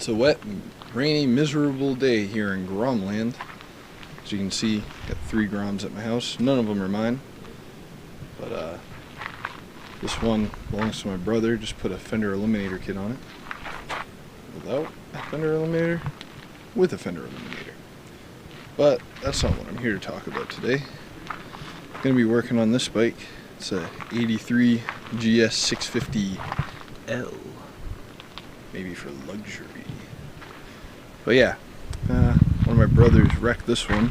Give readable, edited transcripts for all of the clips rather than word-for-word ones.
It's a wet, rainy, miserable day here in Gromland. As you can see, got 3 Groms at my house. None of them are mine, but this one belongs to my brother. Just put a fender eliminator kit on it. Without a fender eliminator, with a fender eliminator. But that's not what I'm here to talk about today. I'm going to be working on this bike. It's a 83 GS650l. Maybe for luxury. But yeah, one of my brothers wrecked this one.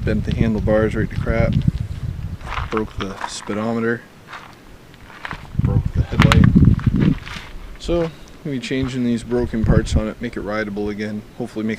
Bent the handlebars right to crap. Broke the speedometer. Broke the headlight. So, I'm going to be changing these broken parts on it, make it rideable again. Hopefully make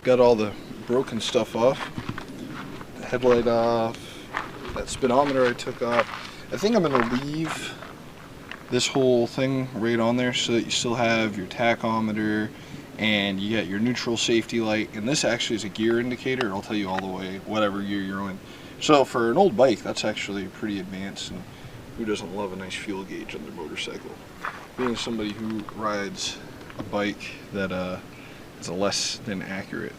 got all the broken stuff off. The headlight off. That speedometer I took off. I think I'm going to leave this whole thing right on there so that you still have your tachometer and you got your neutral safety light. And this actually is a gear indicator. It'll tell you all the way whatever gear you're in. So for an old bike, that's actually pretty advanced. And who doesn't love a nice fuel gauge on their motorcycle? Being somebody who rides a bike that is a less than accurate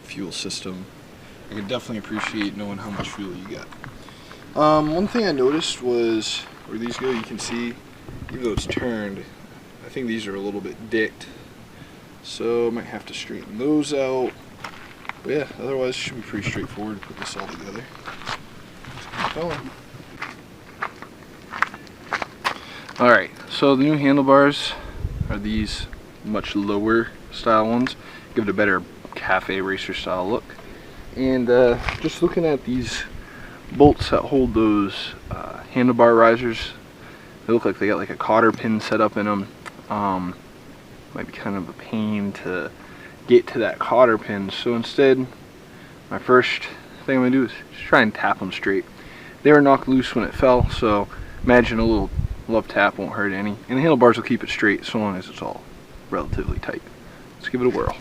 fuel system, I can definitely appreciate knowing how much fuel you get. One thing I noticed was where these go, you can see, even though it's turned, I think these are a little bit dicked. So I might have to straighten those out. But yeah, otherwise it should be pretty straightforward to put this all together. Let's keep going. Alright, so the new handlebars are these much lower style ones. Give it a better cafe racer style look. And just looking at these bolts that hold those handlebar risers, they look like they got like a cotter pin set up in them. Might be kind of a pain to get to that cotter pin, so instead my first thing I'm going to do is just try and tap them straight. They were knocked loose when it fell, so imagine a little love tap won't hurt any, and the handlebars will keep it straight so long as it's all relatively tight. Let's give it a whirl.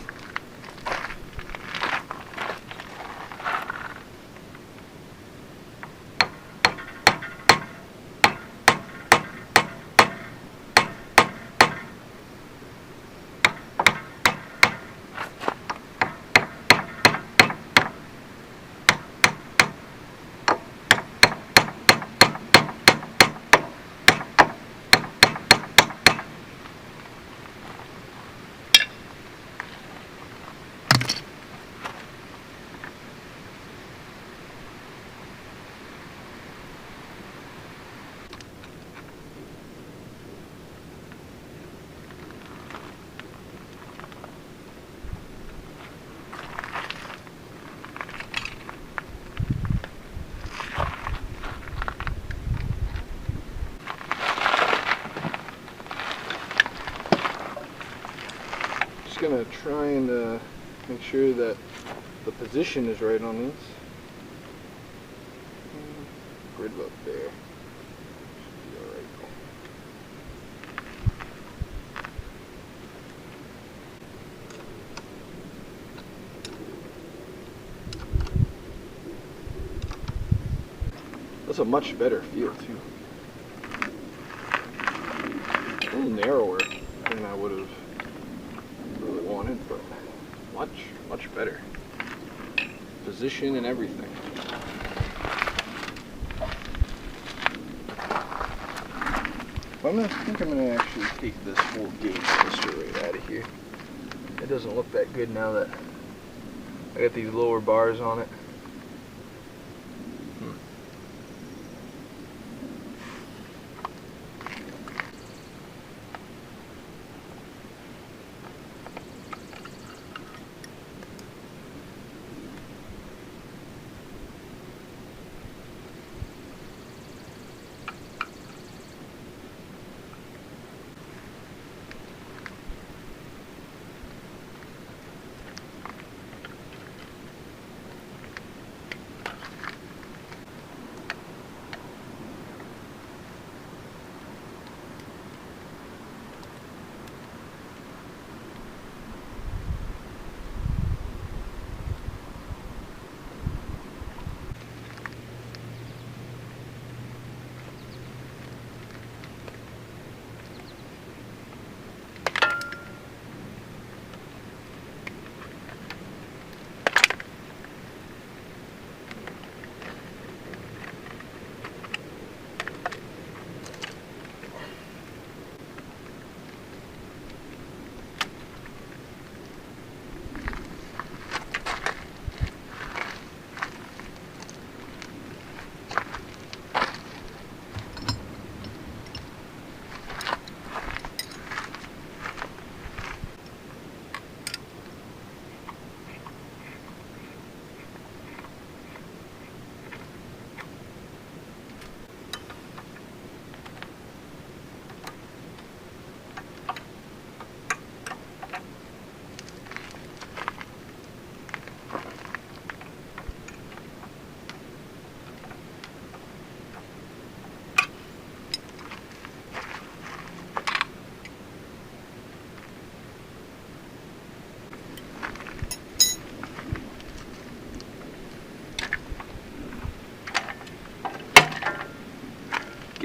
Gonna try and make sure that the position is right on these. Grid up there. Should be alright. That's a much better feel too. A little narrower than I would have really wanted, but much better position and everything. I think I'm gonna actually take this whole gauge twister right out of here. It doesn't look that good now that I got these lower bars on it.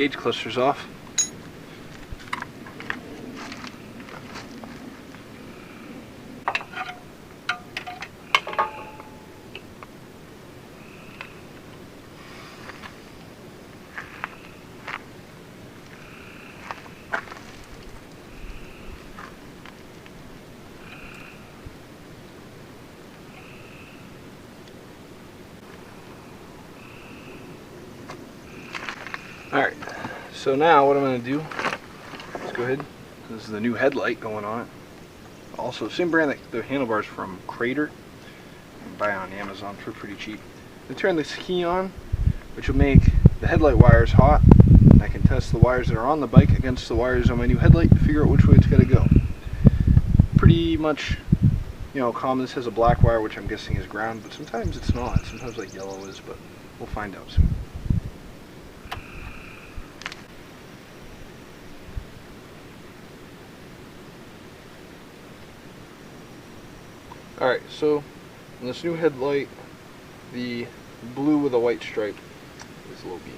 gauge clusters off. Alright, so now what I'm going to do is go ahead, this is the new headlight going on it. Also, same brand that the handlebars from Krator. You can buy on Amazon for pretty cheap. I turn this key on, which will make the headlight wires hot, and I can test the wires that are on the bike against the wires on my new headlight to figure out which way it's got to go. Pretty much, you know, common. This has a black wire, which I'm guessing is ground, but sometimes it's not. Sometimes like yellow is, but we'll find out soon. Alright, so in this new headlight, the blue with a white stripe is low beam.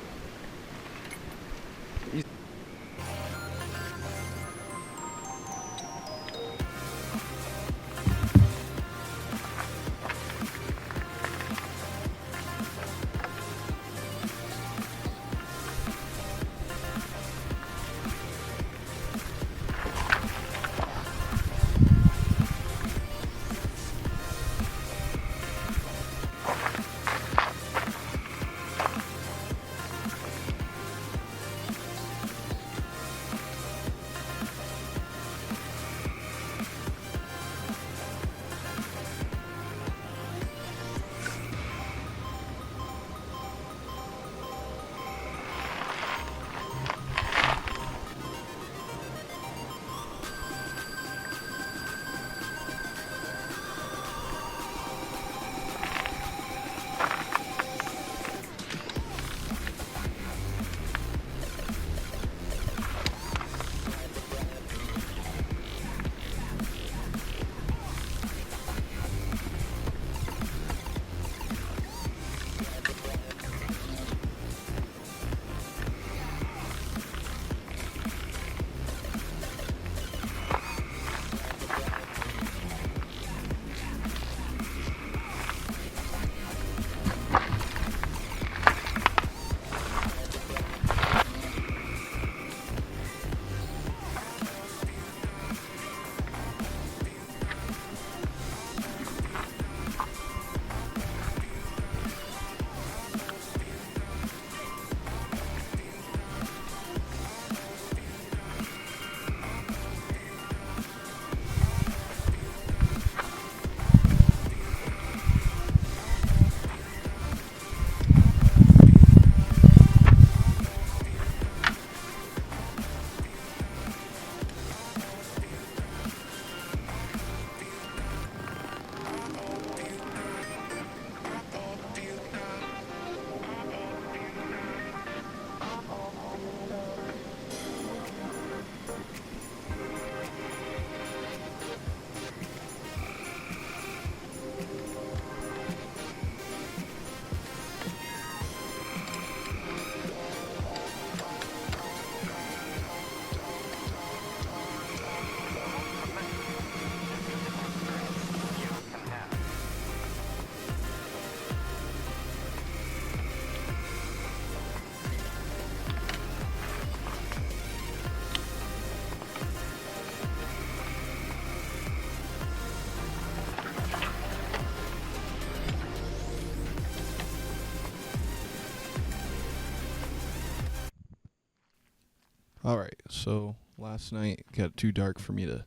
Alright, so last night it got too dark for me to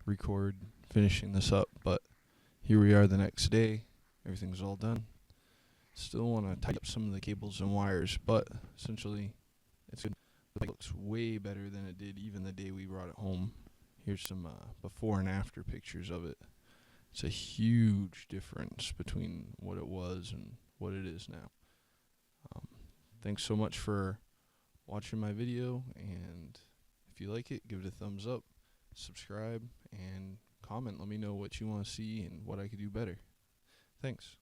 record finishing this up, but here we are the next day. Everything's all done. Still want to tighten up some of the cables and wires, but essentially it's good. The bike looks way better than it did even the day we brought it home. Here's some before and after pictures of it. It's a huge difference between what it was and what it is now. Thanks so much for watching my video, and if you like it, give it a thumbs up, subscribe, and comment. Let me know what you want to see and what I could do better. Thanks.